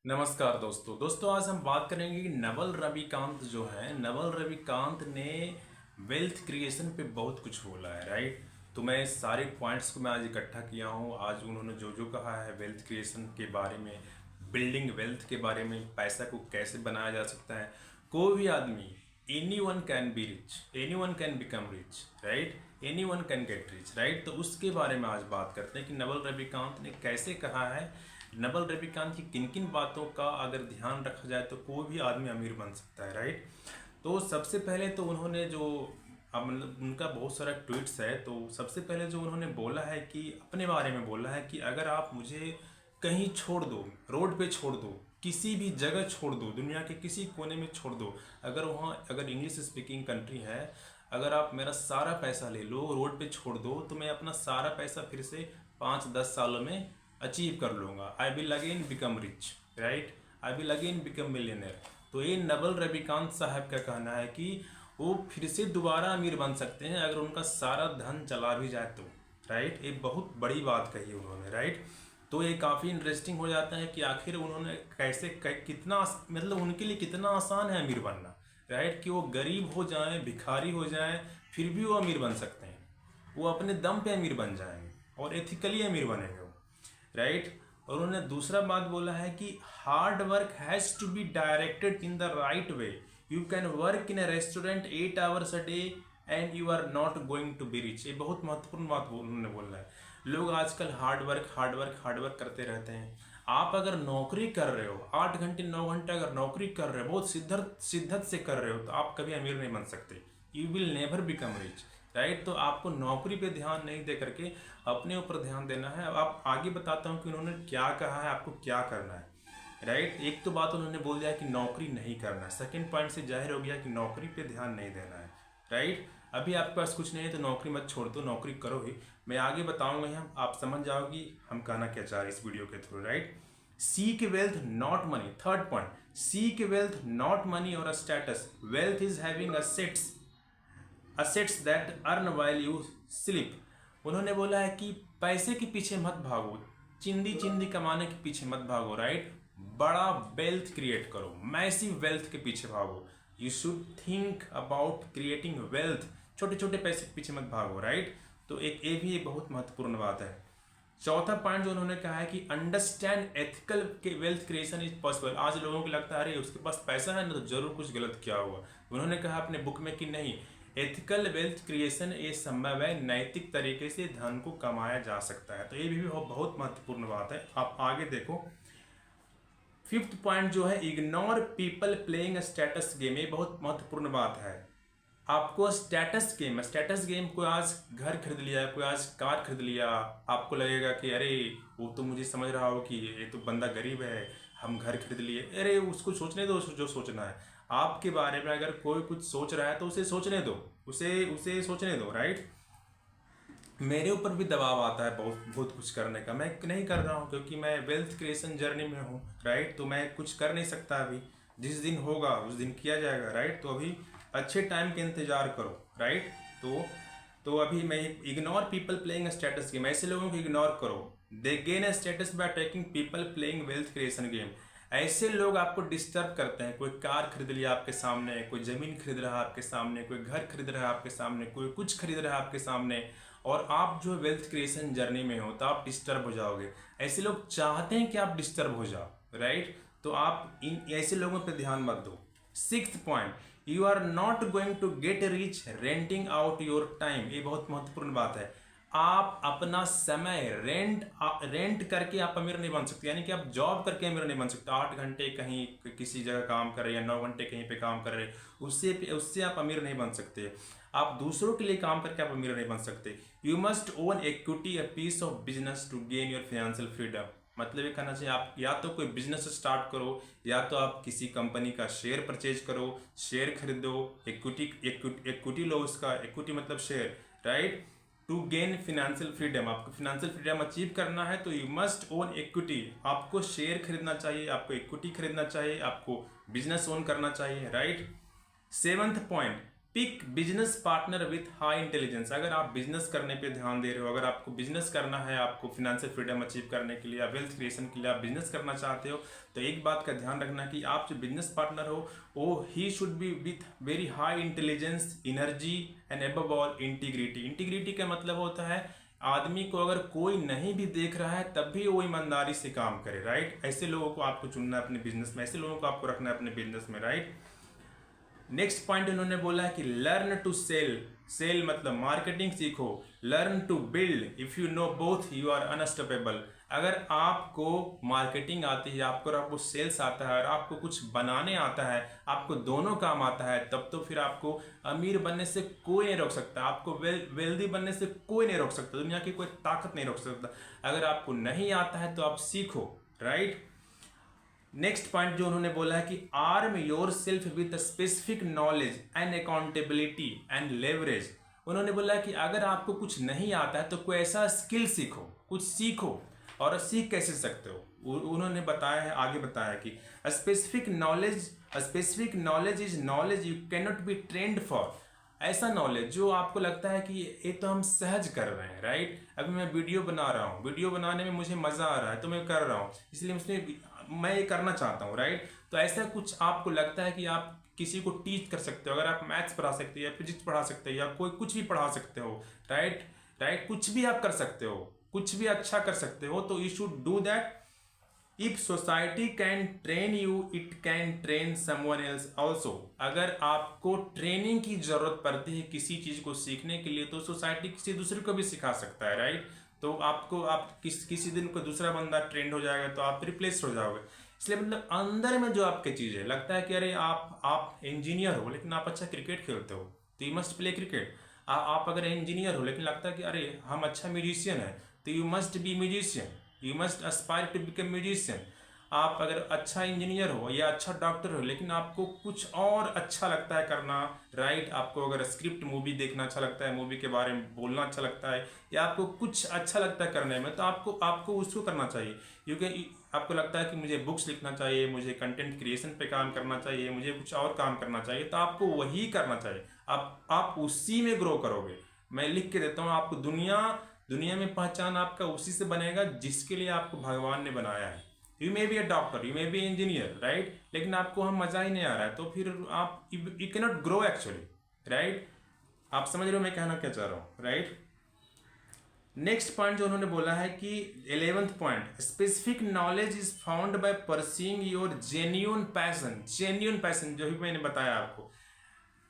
नमस्कार दोस्तों आज हम बात करेंगे कि नवल रविकांत जो है नवल रविकांत ने वेल्थ क्रिएशन पे बहुत कुछ बोला है, राइट। तो मैं सारे पॉइंट्स को मैं आज इकट्ठा किया हूँ। आज उन्होंने जो जो कहा है वेल्थ क्रिएशन के बारे में, बिल्डिंग वेल्थ के बारे में, पैसा को कैसे बनाया जा सकता है। कोई भी आदमी, any one can be rich, any one can become rich, right, any one can get rich, right. तो उसके बारे में आज बात करते हैं कि नवल रविकांत ने कैसे कहा है। नवल रविकांत की किन किन बातों का अगर ध्यान रखा जाए तो कोई भी आदमी अमीर बन सकता है, राइट। तो सबसे पहले तो उन्होंने जो, अब मतलब उनका बहुत सारा ट्वीट्स है, तो सबसे पहले जो उन्होंने बोला है कि अपने बारे में बोला है कि अगर आप मुझे कहीं छोड़ दो, रोड पे छोड़ दो, किसी भी जगह छोड़ दो, दुनिया के किसी कोने में छोड़ दो, अगर वहाँ अगर इंग्लिश स्पीकिंग कंट्री है, अगर आप मेरा सारा पैसा ले लो, रोड पे छोड़ दो, तो मैं अपना सारा पैसा फिर से 5-10 सालों में अचीव कर लूँगा। I will again become rich, right, I will again become millionaire. तो ये नवल रविकांत साहब का कहना है कि वो फिर से दोबारा अमीर बन सकते हैं अगर उनका सारा धन चला भी जाए तो, राइट। एक बहुत बड़ी बात कही उन्होंने, राइट। तो ये काफ़ी इंटरेस्टिंग हो जाता है कि आखिर उन्होंने कैसे कितना, मतलब उनके लिए कितना आसान है अमीर बनना, राइट। कि वो गरीब हो जाएं, भिखारी हो जाएं, फिर भी वो अमीर बन सकते हैं। वो अपने दम पे अमीर बन जाएंगे और एथिकली अमीर बनेंगे वो, राइट। और उन्होंने दूसरा बात बोला है कि hard work has to be directed in the right way. You can work in a restaurant 8 hours a day and you are not going to be rich. ये बहुत महत्वपूर्ण बात उन्होंने बोला है। लोग आजकल हार्ड वर्क करते रहते हैं। आप अगर नौकरी कर रहे हो 8 घंटे 9 घंटे, अगर नौकरी कर रहे हो, बहुत शिद्दत से कर रहे हो, तो आप कभी अमीर नहीं बन सकते। You will never become rich, right. तो आपको नौकरी पे ध्यान नहीं दे करके अपने ऊपर ध्यान देना है। अब आप आगे बताता हूँ कि उन्होंने क्या कहा है, आपको क्या करना है, राइट। एक तो बात उन्होंने बोल दिया कि नौकरी नहीं करना है। सेकंड पॉइंट से जाहिर हो गया कि नौकरी पे ध्यान नहीं देना है, राइट। अभी आपके पास कुछ नहीं है तो नौकरी मत छोड़ दो, नौकरी करो ही। मैं आगे बताऊंगा, हम आप समझ जाओगी हम कहना क्या चाह रहे हैं इस वीडियो के through, right. Seek wealth not money. Third point, seek wealth not money और status. Wealth is having assets that earn while you sleep. उन्होंने बोला है कि पैसे के पीछे मत भागो, चिंदी चिंदी कमाने के पीछे मत भागो, राइट। बड़ा वेल्थ क्रिएट करो, मैसिव वेल्थ के पीछे भागो। You should think about creating wealth. छोटे छोटे पैसे के पीछे मत भागो, राइट। तो एक ये भी एक बहुत महत्वपूर्ण बात है। चौथा पॉइंट जो उन्होंने कहा है कि अंडरस्टैंड एथिकल के वेल्थ क्रिएशन इज पॉसिबल। आज लोगों को लगता है अरे उसके पास पैसा है ना तो जरूर कुछ गलत किया होगा। उन्होंने कहा अपने बुक में कि नहीं, एथिकल वेल्थ क्रिएशन ये संभव है, नैतिक तरीके से धन को कमाया जा सकता है। तो ये भी बहुत महत्वपूर्ण बात है। आप आगे देखो, फिफ्थ पॉइंट जो है, ignore people playing status game. ये बहुत महत्वपूर्ण बात है। आपको स्टेटस गेम, कोई आज घर खरीद लिया, कोई आज कार खरीद लिया, आपको लगेगा कि अरे वो तो मुझे समझ रहा हो कि ये तो बंदा गरीब है, हम घर खरीद लिए। अरे उसको सोचने दो जो सोचना है। आपके बारे में अगर कोई कुछ सोच रहा है तो उसे सोचने दो, उसे सोचने दो, राइट। मेरे ऊपर भी दबाव आता है बहुत बहुत कुछ करने का। मैं नहीं कर रहा हूँ क्योंकि मैं वेल्थ क्रिएशन जर्नी में हूँ, राइट। तो मैं कुछ कर नहीं सकता अभी, जिस दिन होगा उस दिन किया जाएगा, राइट। तो अभी अच्छे टाइम के इंतजार करो, राइट। तो अभी मैं, ignore people playing status game. ऐसे लोगों को इग्नोर करो। दे gain a status by taking people playing wealth creation game. ऐसे लोग आपको डिस्टर्ब करते हैं। कोई कार खरीद लिया आपके सामने, कोई जमीन खरीद रहा है आपके सामने, कोई घर खरीद रहा है आपके सामने, कोई कुछ खरीद रहा है आपके सामने, और आप जो वेल्थ क्रिएशन जर्नी में हो तो आप डिस्टर्ब हो जाओगे। ऐसे लोग चाहते हैं कि आप डिस्टर्ब हो जाओ, राइट। तो आप इन ऐसे लोगों पर ध्यान मत दो। Sixth point, you are not going to get rich renting out your time. ये बहुत महत्वपूर्ण बात है। आप अपना समय रेंट करके आप अमीर नहीं बन सकते। यानी कि आप जॉब करके अमीर नहीं बन सकते। 8 घंटे कहीं किसी जगह काम कर रहे हैं या 9 घंटे कहीं पे काम कर रहे हैं, उससे आप अमीर नहीं बन सकते। आप दूसरों के लिए काम करके आप अमीर नहीं बन सकते। You must own equity a piece of business to gain your financial freedom. मतलब ये कहना चाहिए, आप या तो कोई बिजनेस स्टार्ट करो, या तो आप किसी कंपनी का शेयर परचेज करो, शेयर खरीदो, इक्विटी लो। उसका इक्विटी मतलब share, right. To gain financial freedom, आपको फिनेंशियल फ्रीडम अचीव करना है तो यू मस्ट ओन इक्विटी। आपको शेयर खरीदना चाहिए, आपको इक्विटी खरीदना चाहिए, आपको बिजनेस ओन करना चाहिए, right. Seventh point, pick business partner with high intelligence. अगर आप बिजनेस करने पे ध्यान दे रहे हो, अगर आपको बिजनेस करना है, आपको फिनेंशियल फ्रीडम अचीव करने के लिए या वेल्थ क्रिएशन के लिए आप बिजनेस करना चाहते हो, तो एक बात का ध्यान रखना कि आप जो बिजनेस पार्टनर हो वो he should be with very high intelligence, energy and above all integrity. Integrity का मतलब होता है आदमी को अगर कोई नहीं भी देख रहा है तब भी वो ईमानदारी से काम करे, राइट। ऐसे लोगों को आपको चुनना है अपने बिजनेस में, ऐसे लोगों को आपको रखना है अपने बिजनेस में, राइट। नेक्स्ट पॉइंट उन्होंने बोला है कि लर्न टू सेल। सेल मतलब मार्केटिंग सीखो। Learn to build, if you know both you are unstoppable. अगर आपको मार्केटिंग आती है, आपको सेल्स आता है और आपको कुछ बनाने आता है, आपको दोनों काम आता है, तब तो फिर आपको अमीर बनने से कोई नहीं रोक सकता, आपको वेल्दी बनने से कोई नहीं रोक सकता, दुनिया की कोई ताकत नहीं रोक सकता। अगर आपको नहीं आता है तो आप सीखो, राइट। नेक्स्ट पॉइंट जो उन्होंने बोला है कि arm your self with specific knowledge and accountability and leverage. उन्होंने बोला कि अगर आपको कुछ नहीं आता है तो कोई ऐसा स्किल सीखो, कुछ सीखो। और सीख कैसे सकते हो, उन्होंने बताया है, आगे बताया कि specific knowledge is knowledge you can not be trend for. ऐसा नॉलेज जो आपको लगता है कि ये तो हम सहज कर रहे हैं, राइट। अभी मैं वीडियो बना रहा हूँ, वीडियो बनाने में मुझे मजा आ रहा है तो मैं कर रहा हूँ, इसलिए मैं ये करना चाहता हूँ, राइट। तो ऐसा कुछ आपको लगता है कि आप किसी को टीच कर सकते हो, अगर आप मैथ्स पढ़ा सकते हो या फिजिक्स पढ़ा सकते हो या कोई कुछ भी पढ़ा सकते हो, राइट, कुछ भी आप कर सकते हो, कुछ भी अच्छा कर सकते हो, तो you should do that. If society can train you it can train someone else also. अगर आपको ट्रेनिंग की जरूरत पड़ती है किसी चीज को सीखने के लिए तो सोसाइटी किसी दूसरे को भी सिखा सकता है, राइट। तो आप किसी दिन को दूसरा बंदा ट्रेंड हो जाएगा तो आप रिप्लेस हो जाओगे। इसलिए मतलब अंदर में जो आपके चीज है, लगता है कि अरे आप इंजीनियर हो लेकिन आप अच्छा क्रिकेट खेलते हो तो यू मस्ट प्ले क्रिकेट। आप अगर इंजीनियर हो लेकिन लगता है कि अरे हम अच्छा म्यूजिशियन है तो you must be musician, you must aspire to become musician. आप अगर अच्छा इंजीनियर हो या अच्छा डॉक्टर हो लेकिन आपको कुछ और अच्छा लगता है करना, राइट। आपको अगर स्क्रिप्ट मूवी देखना अच्छा लगता है, मूवी के बारे में बोलना अच्छा लगता है, या आपको कुछ अच्छा लगता है करने में, तो आपको उसको करना चाहिए। क्योंकि आपको लगता है कि मुझे बुक्स लिखना चाहिए, मुझे कंटेंट क्रिएशन पे काम करना चाहिए, मुझे कुछ और काम करना चाहिए, तो आपको वही करना चाहिए। आप उसी में ग्रो करोगे। मैं लिख के देता हूँ आपको, दुनिया में पहचान आपका उसी से बनेगा जिसके लिए आपको भगवान ने बनाया है। You may be a doctor, you may be engineer, right, लेकिन आपको हम मजा ही नहीं आ रहा है तो फिर आप you can not grow actually, right. आप समझ रहे हो मैं कहना क्या चाह रहा हूँ, राइट। नेक्स्ट पॉइंट जो उन्होंने बोला है कि 11th point, specific knowledge is found by pursuing your genuine passion. जो भी मैंने बताया आपको,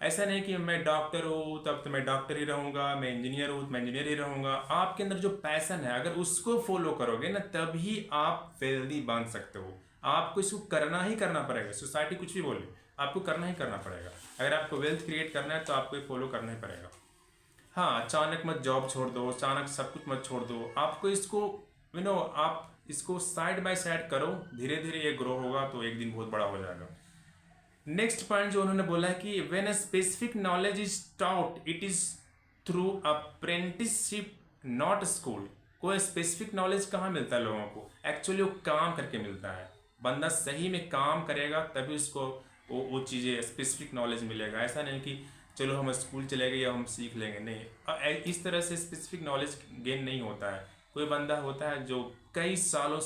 ऐसा नहीं कि मैं डॉक्टर हूँ तब तो मैं डॉक्टर ही रहूंगा, मैं इंजीनियर हूँ तो मैं इंजीनियर ही रहूंगा। आपके अंदर जो पैशन है अगर उसको फॉलो करोगे ना तभी आप वेल्दी बन सकते हो। आपको इसको करना ही करना पड़ेगा, सोसाइटी कुछ भी बोले आपको करना ही करना पड़ेगा। अगर आपको वेल्थ क्रिएट करना है तो आपको फॉलो करना ही पड़ेगा। हाँ, अचानक मत जॉब छोड़ दो, अचानक सब कुछ मत छोड़ दो। आपको इसको आप इसको साइड बाय साइड करो, धीरे धीरे ये ग्रो होगा तो एक दिन बहुत बड़ा हो जाएगा। नेक्स्ट पॉइंट जो उन्होंने बोला है कि when a specific knowledge is taught it is through apprenticeship not school. कोई स्पेसिफिक नॉलेज कहाँ मिलता है लोगों को, एक्चुअली वो काम करके मिलता है। बंदा सही में काम करेगा तभी उसको वो चीज़ें स्पेसिफिक नॉलेज मिलेगा। ऐसा नहीं कि चलो हम स्कूल चले गए या हम सीख लेंगे, नहीं, इस तरह से स्पेसिफिक नॉलेज गेन नहीं होता है। कोई बंदा होता है जो कई साल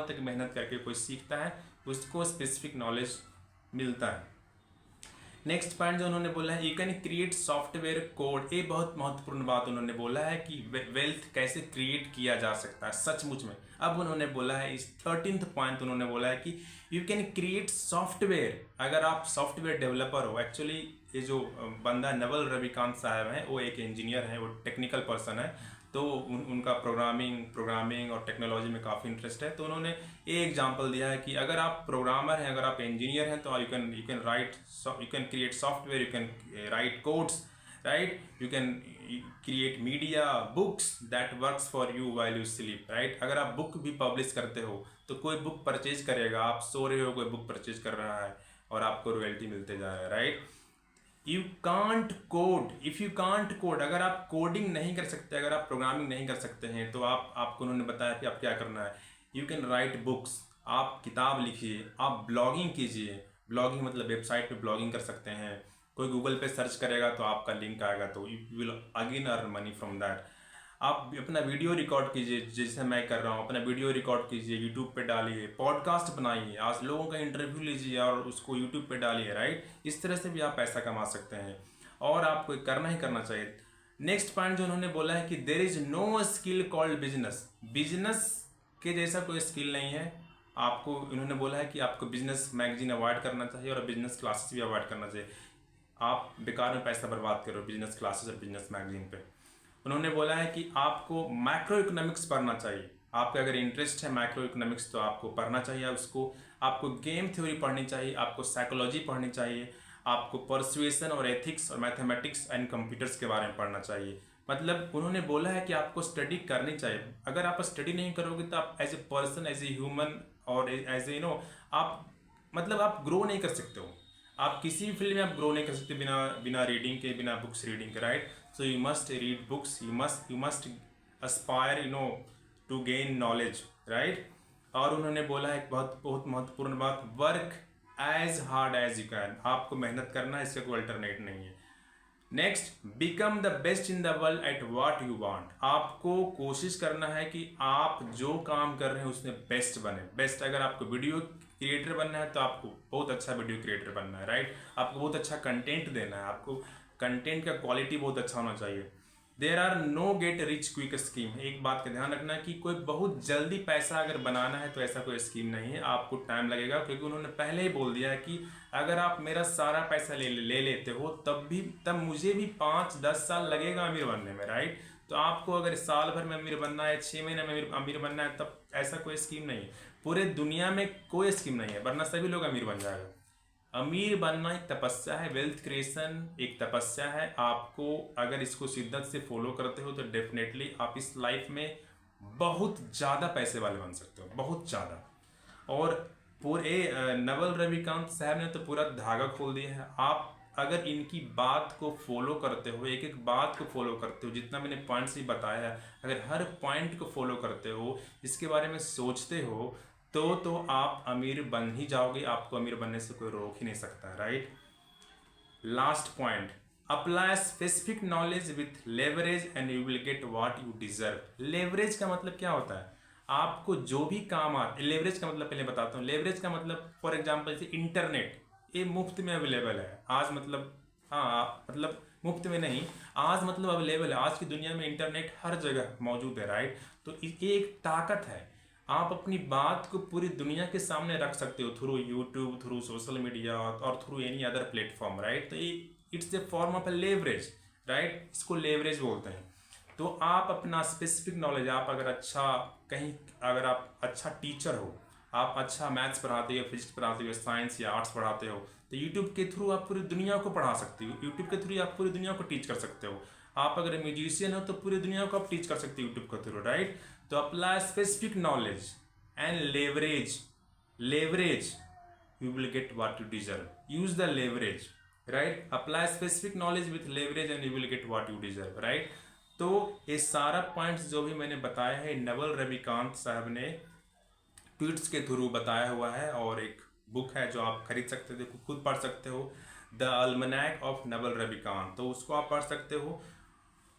तक मेहनत करके कोई सीखता है, उसको स्पेसिफिक नॉलेज मिलता है। नेक्स्ट पॉइंट जो उन्होंने बोला है, you can create software code. ये बहुत महत्वपूर्ण बात उन्होंने बोला है कि वेल्थ कैसे क्रिएट किया जा सकता है सचमुच में। अब उन्होंने बोला है इस 13th पॉइंट उन्होंने बोला है कि यू कैन क्रिएट सॉफ्टवेयर। अगर आप सॉफ्टवेयर डेवलपर हो, एक्चुअली ये जो बंदा नवल रविकांत साहब हैं वो एक इंजीनियर हैं, वो टेक्निकल पर्सन है, तो उनका प्रोग्रामिंग और टेक्नोलॉजी में काफ़ी इंटरेस्ट है। तो उन्होंने ये एग्जांपल दिया है कि अगर आप प्रोग्रामर हैं, अगर आप इंजीनियर हैं, तो you can create software, you can write codes, right, you can create media books that works for you while you sleep, right. अगर आप बुक भी पब्लिश करते हो तो कोई बुक परचेज करेगा, आप सो रहे हो कोई बुक परचेज कर रहा है और आपको रॉयल्टी मिलते जा रहा है, right. You can't code if you can't code. अगर आप कोडिंग नहीं कर सकते, अगर आप प्रोग्रामिंग नहीं कर सकते हैं तो आपको उन्होंने बताया कि आप क्या करना है। यू कैन राइट बुक्स, आप किताब लिखिए, आप ब्लॉगिंग कीजिए। ब्लॉगिंग मतलब वेबसाइट पे ब्लॉगिंग कर सकते हैं, कोई गूगल पे सर्च करेगा तो आपका लिंक आएगा, तो you will again earn money from that. आप अपना वीडियो रिकॉर्ड कीजिए, जैसे मैं कर रहा हूँ, अपना वीडियो रिकॉर्ड कीजिए, यूट्यूब पे डालिए, पॉडकास्ट बनाइए, आज लोगों का इंटरव्यू लीजिए और उसको यूट्यूब पे डालिए, राइट। इस तरह से भी आप पैसा कमा सकते हैं और आपको करना ही करना चाहिए। नेक्स्ट पॉइंट जो उन्होंने बोला है कि there is no skill called business. Business के जैसा कोई स्किल नहीं है। आपको उन्होंने बोला है कि आपको बिजनेस मैगजीन अवॉइड करना चाहिए और बिजनेस क्लासेस भी अवॉइड करना चाहिए। आप बेकार में पैसा बर्बाद करो बिजनेस क्लासेस और बिजनेस मैगजीन पे। उन्होंने बोला है कि आपको मैक्रो इकोनॉमिक्स पढ़ना चाहिए। आपका अगर इंटरेस्ट है मैक्रो इकोनॉमिक्स तो आपको पढ़ना चाहिए उसको। आपको गेम थ्योरी पढ़नी चाहिए, आपको साइकोलॉजी पढ़नी चाहिए, आपको परसुएशन और एथिक्स और मैथमेटिक्स एंड कंप्यूटर्स के बारे में पढ़ना चाहिए। मतलब उन्होंने बोला है कि आपको स्टडी करनी चाहिए। अगर आप स्टडी नहीं करोगे तो आप as a person, as a human और एज ए आप मतलब आप ग्रो नहीं कर सकते हो। आप किसी भी फील्ड में आप ग्रो नहीं कर सकते बिना रीडिंग के, बिना बुक्स रीडिंग के, right. So you must read books, you must aspire to gain knowledge, right. और उन्होंने बोला है बहुत बहुत महत्वपूर्ण बात, work as hard as you can. आपको मेहनत करना है, इसका कोई अल्टरनेट नहीं है। Next, become the best in the world at what you want. आपको कोशिश करना है कि आप जो काम कर रहे हैं उसमें बेस्ट बने। बेस्ट, अगर आपको वीडियो क्रिएटर बनना है तो आपको बहुत अच्छा वीडियो क्रिएटर बनना है, राइट। आपको बहुत अच्छा कंटेंट देना है, आपको कंटेंट का क्वालिटी बहुत अच्छा होना चाहिए। There are no get rich quick scheme. एक बात का ध्यान रखना कि कोई बहुत जल्दी पैसा अगर बनाना है तो ऐसा कोई स्कीम नहीं है, आपको टाइम लगेगा। क्योंकि उन्होंने पहले ही बोल दिया है कि अगर आप मेरा सारा पैसा ले लेते हो तब मुझे भी 5-10 साल लगेगा अमीर बनने में, राइट। तो आपको अगर साल भर में अमीर बनना है, 6 महीने में अमीर बनना है, तब ऐसा कोई स्कीम नहीं है। पूरे दुनिया में कोई स्कीम नहीं है, वरना सभी लोग अमीर बन जाएगा। अमीर बनना एक तपस्या है, वेल्थ क्रिएशन एक तपस्या है। आपको अगर इसको शिद्दत से फॉलो करते हो तो डेफिनेटली आप इस लाइफ में बहुत ज़्यादा पैसे वाले बन सकते हो, बहुत ज़्यादा। और पूरे नवल रविकांत साहब ने तो पूरा धागा खोल दिया है। आप अगर इनकी बात को फॉलो करते हो, एक एक बात को फॉलो करते हो, जितना मैंने पॉइंट्स ही बताया है, अगर हर पॉइंट को फॉलो करते हो, इसके बारे में सोचते हो, तो आप अमीर बन ही जाओगे। आपको अमीर बनने से कोई रोक ही नहीं सकता, right. Last point, apply specific knowledge with leverage and you will get what you deserve. Leverage का मतलब क्या होता है? आपको जो भी काम लेवरेज का मतलब पहले बताता हूँ। लेवरेज का मतलब फॉर एग्जांपल जैसे इंटरनेट, ये मुफ्त में अवेलेबल है आज, मतलब हाँ, मतलब मुफ्त में नहीं, आज मतलब अवेलेबल है। आज की दुनिया में इंटरनेट हर जगह मौजूद है, राइट। तो ये एक ताकत है। आप अपनी बात को पूरी दुनिया के सामने रख सकते हो through YouTube, through social media और through any other platform, right. तो it's a form of a leverage, right. इसको लेवरेज बोलते हैं। तो आप अपना स्पेसिफिक नॉलेज, आप अगर आप अच्छा टीचर हो, आप अच्छा मैथ्स पढ़ाते हो, फिजिक्स पढ़ाते हो, साइंस या आर्ट्स पढ़ाते हो, तो यूट्यूब के थ्रू आप पूरी दुनिया को पढ़ा सकते हो। यूट्यूब के थ्रू आप पूरी दुनिया को टीच कर सकते हो। आप अगर म्यूजिशियन हो तो पूरी दुनिया को आप टीच कर सकते हो यूट्यूब के थ्रू, राइट। तो apply specific knowledge and leverage you will get what you deserve. Use the leverage, right? Apply specific knowledge with leverage and you will get what you deserve, right? तो ये सारा points जो भी मैंने बताया है नवल रविकांत साहब ने ट्वीट्स के थ्रू बताया हुआ है, और एक बुक है जो आप खरीद सकते हो, खुद पढ़ सकते हो, द अल्मनैक ऑफ नवल रविकांत, तो उसको आप पढ़ सकते हो।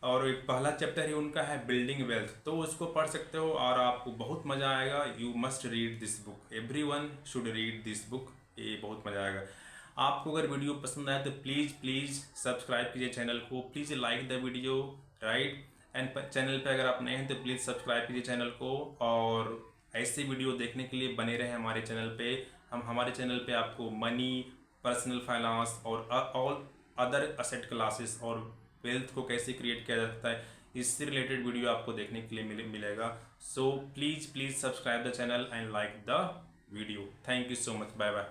और एक पहला चैप्टर ही उनका है बिल्डिंग वेल्थ, तो उसको पढ़ सकते हो और आपको बहुत मज़ा आएगा। You must read this book, everyone should read this book, ये बहुत मज़ा आएगा। आपको अगर वीडियो पसंद आए तो प्लीज़ सब्सक्राइब कीजिए चैनल को, please like the video, right. And channel पे अगर आप नए हैं तो प्लीज़ सब्सक्राइब कीजिए चैनल को, और ऐसे वीडियो देखने के लिए बने रहे हमारे चैनल पे। हमारे चैनल पे आपको मनी, पर्सनल फाइनेंस और ऑल अदर असेट क्लासेस और वेल्थ को कैसे क्रिएट किया जाता है, इससे रिलेटेड वीडियो आपको देखने के लिए मिलेगा। So please subscribe the channel and like the video. Thank you so much, bye bye.